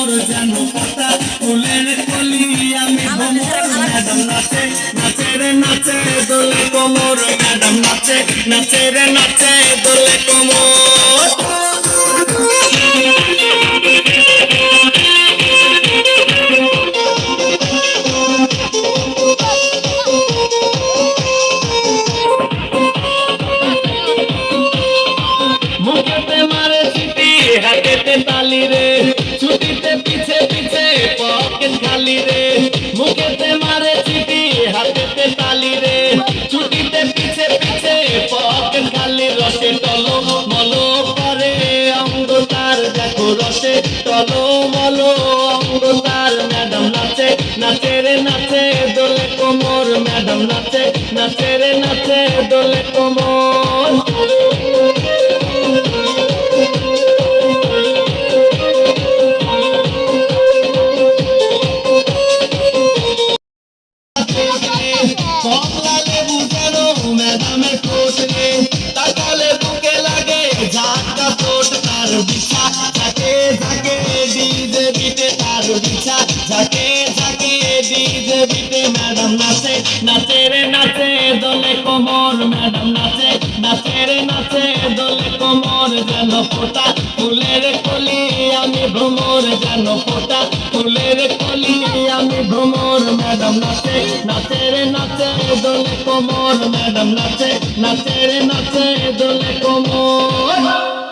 কোমর যেন পাতা ফুলের কলি আমি ভ্রমর ম্যাডাম নাচে নাচে রে নাচে দোলে কোমর ম্যাডাম নাচে নাচে রে নাচে দোলে কোমর মুখেতে মারে সিটি হাতেতে তালি রে ছুটিতে পিছে পিছে পকেট খালি রে মুখেতে মারে সিটি হাতেতে তালি রে ছুটিতে পিছে পিছে পকেট খালি রসে টলো মলো করে অঙ্গ তার দেখো রসে টলো মলো অঙ্গ তার ম্যাডাম নাচে নাচে রে নাচে দোলে কোমর ম্যাডাম নাচে নাচে রে নাচে দোলে কোমর কমলা লেবু যেন ম্যাডামের ঠোঁট রে তাকালে বুকে লাগে ঝাঁকা চোট তার বিছা ঝাঁকে ঝাঁকে ডিজে বিটে তার বিছা ঝাঁকে ঝাঁকে ডিজে বিটে ম্যাডাম নাচে নাচে রে নাচে দোলে কোমর ম্যাডাম নাচে নাচে রে নাচে দোলে কোমর যেন ফোটা ফুলের কলি আমি ভ্রমর যেন ফোটা ফুলের কলি আমি ভ্রমর ম্যাডাম নাচে নাচে রে নাচে দোলে কোমর ম্যাডাম নাচে নাচে রে নাচে দোলে কোমর